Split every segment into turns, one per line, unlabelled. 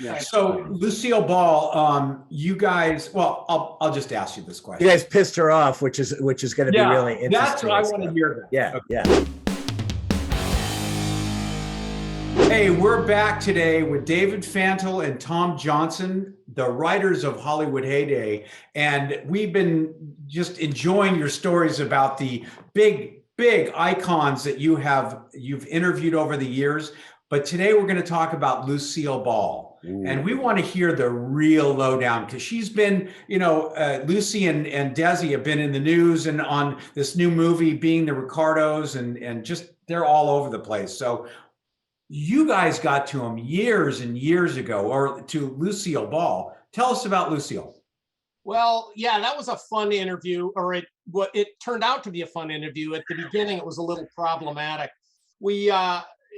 Yeah.
So Lucille Ball, you guys, well, I'll just ask you this question.
You guys pissed her off, which is going to be really interesting.
That's what I want to hear.
Yeah,
okay.
yeah.
Hey, we're back today with David Fantle and Tom Johnson, the writers of Hollywood Heyday, and we've been just enjoying your stories about the big icons that you've interviewed over the years. But today we're going to talk about Lucille Ball. Ooh. And we want to hear the real lowdown, because she's been, Lucy and Desi have been in the news and on this new movie, Being the Ricardos, and just they're all over the place. So you guys got to him years and years ago, or to Lucille Ball. Tell us about Lucille.
Well, yeah, that was a fun interview, or it turned out to be a fun interview. At the beginning, it was a little problematic.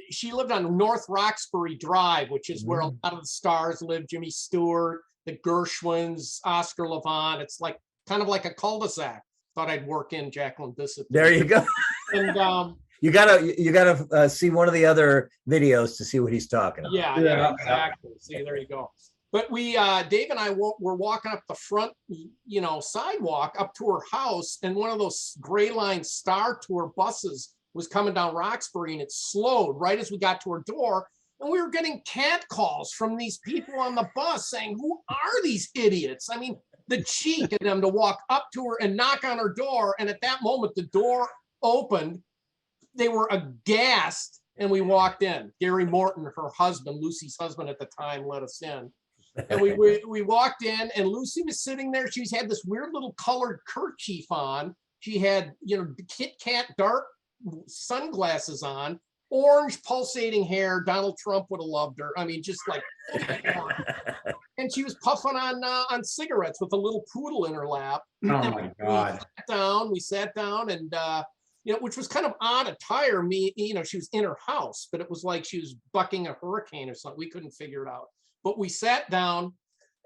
She lived on North Roxbury Drive, which is where a lot of the stars live. Jimmy Stewart, the Gershwins, Oscar Levant. It's kind of like a cul-de-sac. Thought I'd work in Jacqueline Bissett.
There you go.
And
you gotta see one of the other videos to see what he's talking about.
Yeah, exactly. See, there you go. But Dave and I were walking up the front, sidewalk up to her house, and one of those Gray Line Star Tour buses was coming down Roxbury, and it slowed right as we got to her door. And we were getting cat calls from these people on the bus saying, "Who are these idiots?" I mean, the cheek of them to walk up to her and knock on her door. And at that moment, the door opened. They were aghast, and we walked in. Gary Morton, her husband, Lucy's husband at the time, let us in. And we walked in, and Lucy was sitting there. She's had this weird little colored kerchief on. She had, Kit Kat dark sunglasses on, orange pulsating hair. Donald Trump would have loved her. I mean, just like, and she was puffing on cigarettes with a little poodle in her lap.
Oh my God!
We sat down, and which was kind of odd attire. She was in her house, but it was like she was bucking a hurricane or something. We couldn't figure it out. But we sat down,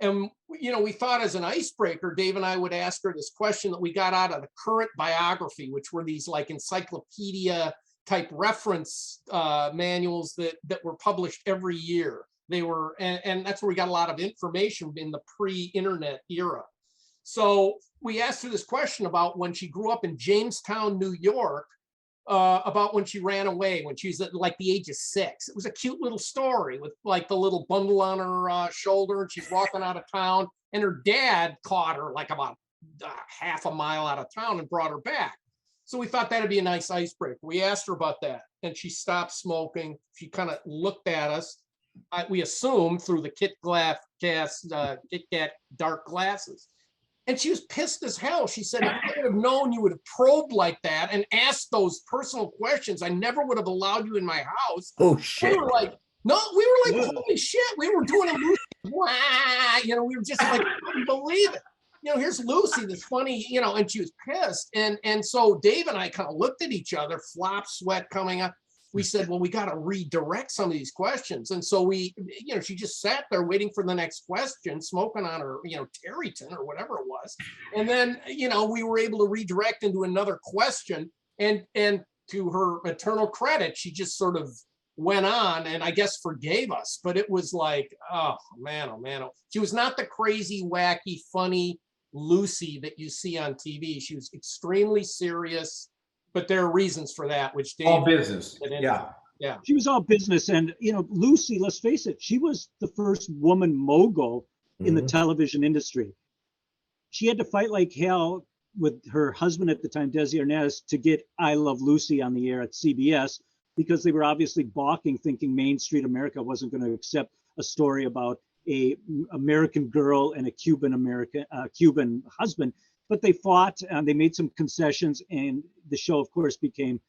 and we thought, as an icebreaker, Dave and I would ask her this question that we got out of the Current Biography, which were these like encyclopedia type reference manuals that were published every year. They were, and that's where we got a lot of information in the pre-internet era. So we asked her this question about when she grew up in Jamestown, New York, about when she ran away when she was at like the age of 6. It was a cute little story with like the little bundle on her shoulder, and she's walking out of town, and her dad caught her like about half a mile out of town and brought her back. So we thought that'd be a nice icebreaker. We asked her about that, and she stopped smoking. She kind of looked at us. We assumed through the Kit Kat dark glasses. And she was pissed as hell. She said, "If I would have known you would have probed like that and asked those personal questions, I never would have allowed you in my house."
Oh, shit.
We were like, holy shit. We were doing a Lucy. We were just like, I couldn't believe it. Here's Lucy, this funny, and she was pissed. And so Dave and I kind of looked at each other, flop sweat coming up. We said, well, we got to redirect some of these questions. And so she just sat there waiting for the next question, smoking on her, Terryton or whatever it was. And then, we were able to redirect into another question. And to her eternal credit, she just sort of went on and I guess forgave us. But it was like, oh man. She was not the crazy, wacky, funny Lucy that you see on TV. She was extremely serious. But there are reasons for that, which Dave,
all business. Yeah.
She was all business. And, Lucy, let's face it, she was the first woman mogul in the television industry. She had to fight like hell with her husband at the time, Desi Arnaz, to get I Love Lucy on the air at CBS, because they were obviously balking, thinking Main Street America wasn't going to accept a story about a American girl and a Cuban husband. But they fought, and they made some concessions, and the show, of course, became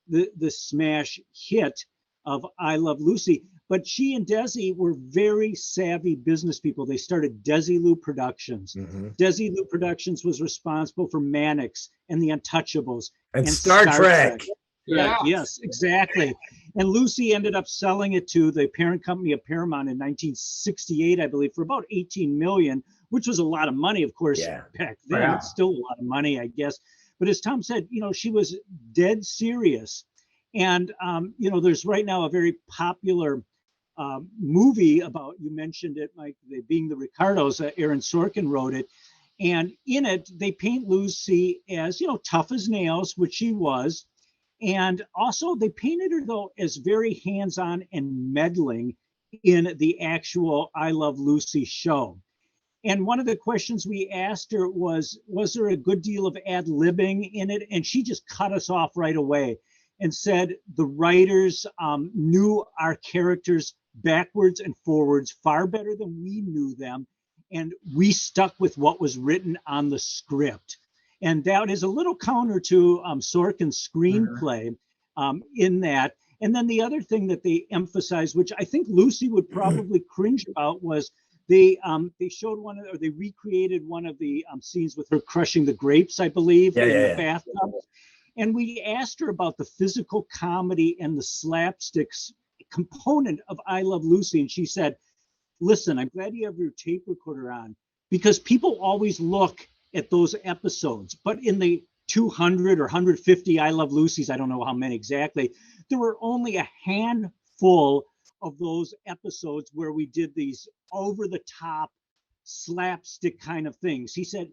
the smash hit of I Love Lucy. But she and Desi were very savvy business people. They started Desilu Productions. Desilu Productions was responsible for Mannix and The Untouchables.
And Star Trek.
Yeah.
Yes, exactly. And Lucy ended up selling it to the parent company of Paramount in 1968, I believe, for about $18 million, which was a lot of money, of course, back then. Yeah. It's still a lot of money, I guess. But as Tom said, she was dead serious. And, there's right now a very popular movie about, you mentioned it, Mike, they being the Ricardos, Aaron Sorkin wrote it. And in it, they paint Lucy as, tough as nails, which she was. And also they painted her, though, as very hands-on and meddling in the actual I Love Lucy show. And one of the questions we asked her was there a good deal of ad-libbing in it? And she just cut us off right away and said the writers knew our characters backwards and forwards far better than we knew them. And we stuck with what was written on the script. And that is a little counter to Sorkin's screenplay in that. And then the other thing that they emphasized, which I think Lucy would probably cringe about, was they showed they recreated one of the scenes with her crushing the grapes, I believe, in the bathtub. And we asked her about the physical comedy and the slapsticks component of I Love Lucy. And she said, listen, I'm glad you have your tape recorder on, because people always look at those episodes. But in the 200 or 150 I Love Lucy's, I don't know how many exactly, there were only a handful of those episodes where we did these over the top slapstick kind of things. She said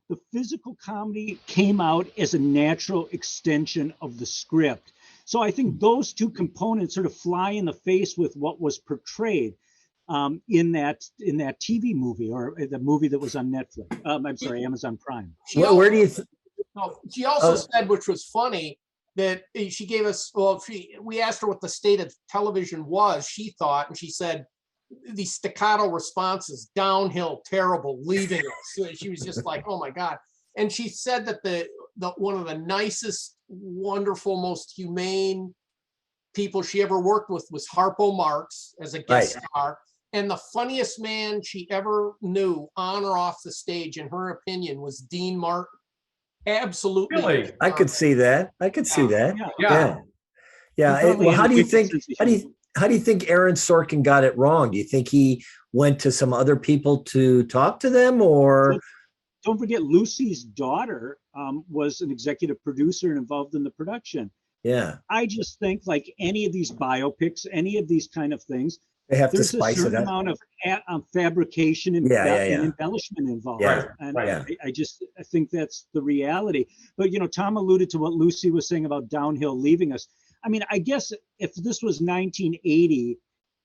the physical comedy came out as a natural extension of the script. So I think those two components sort of fly in the face with what was portrayed in that TV movie, or the movie that was on Netflix. I'm sorry, Amazon Prime.
Where do you
she also said, which was funny, that she gave us, we asked her what the state of television was, she thought, and she said, the staccato responses, downhill, terrible, leaving us. So she was just like, oh my God. And she said that the one of the nicest, wonderful, most humane people she ever worked with was Harpo Marx as a guest star. And the funniest man she ever knew, on or off the stage, in her opinion, was Dean Martin. Absolutely.
Really?
I could see that.
Yeah.
Well, how do you think Aaron Sorkin got it wrong? Do you think he went to some other people to talk to them, or?
Don't forget, Lucy's daughter was an executive producer and involved in the production.
Yeah.
I just think, like any of these biopics, any of these kind of things,
they have
there's
to spice
a certain
it up.
amount of fabrication and, and embellishment involved. And I think that's the reality. But, Tom alluded to what Lucy was saying about downhill leaving us. I mean, I guess if this was 1980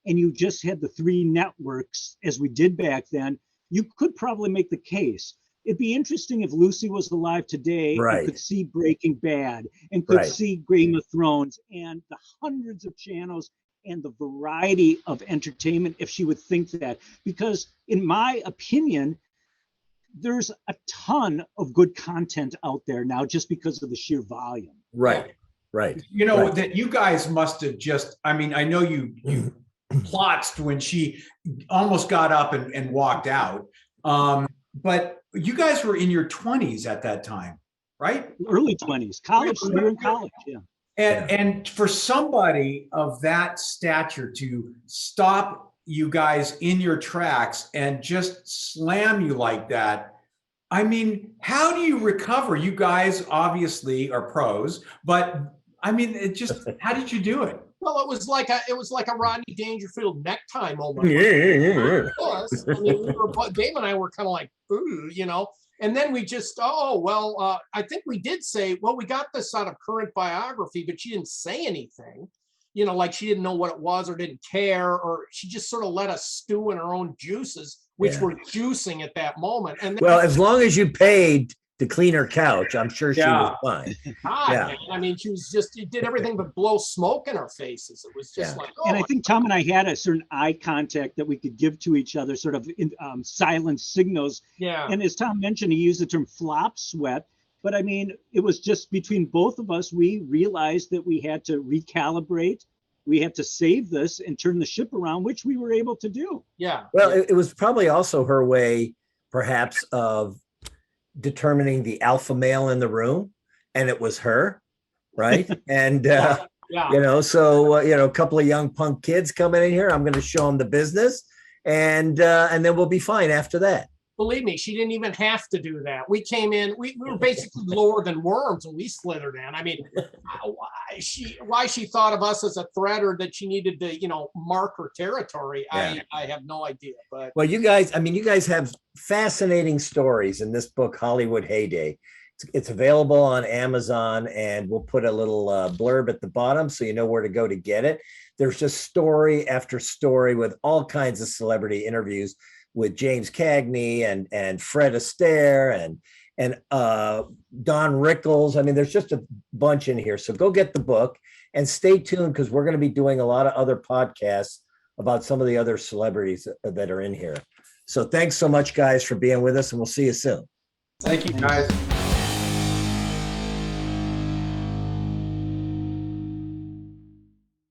and you just had the three networks as we did back then, you could probably make the case. It'd be interesting if Lucy was alive today and could see Breaking Bad and could see Game of Thrones and the hundreds of channels and the variety of entertainment, if she would think that. Because in my opinion, there's a ton of good content out there now just because of the sheer volume.
Right.
That you guys must have just, I mean, I know you plotzed when she almost got up and walked out. But you guys were in your 20s at that time, right?
Early 20s, college, we were in college, yeah.
And for somebody of that stature to stop you guys in your tracks and just slam you like that, I mean, how do you recover? You guys obviously are pros, but I mean, how did you do it?
Well, it was like a Rodney Dangerfield necktie moment.
Yeah.
I mean, Dave and I were kind of like, ooh, and then we just, I think we did say, well, we got this out of current biography, but she didn't say anything, like she didn't know what it was or didn't care, or she just sort of let us stew in her own juices, which were juicing at that moment. And then,
as long as you paid to clean her couch, I'm sure she was fine.
Man. I mean, she did everything but blow smoke in our faces. It was just like,
and I think Tom and I had a certain eye contact that we could give to each other, sort of silent signals.
Yeah.
And as Tom mentioned, he used the term flop sweat. But I mean, it was just between both of us, we realized that we had to recalibrate. We had to save this and turn the ship around, which we were able to do.
Yeah.
Well, it was probably also her way, perhaps, of determining the alpha male in the room, and it was her, right? And a couple of young punk kids coming in here, I'm going to show them the business, and then we'll be fine after that.
believe me, she didn't even have to do that. We came in, we were basically lower than worms when we slithered in. I mean, why she thought of us as a threat or that she needed to, you know, mark her territory,
Yeah.
I have no idea. But
Well, you guys have fascinating stories in this book, Hollywood Heyday. It's available on Amazon, and we'll put a little blurb at the bottom so you know where to go to get it. There's just story after story with all kinds of celebrity interviews with James Cagney and Fred Astaire and Don Rickles. I mean, there's just a bunch in here. So go get the book and stay tuned, because we're going to be doing a lot of other podcasts about some of the other celebrities that are in here. So thanks so much, guys, for being with us, and we'll see you soon.
Thank you, guys.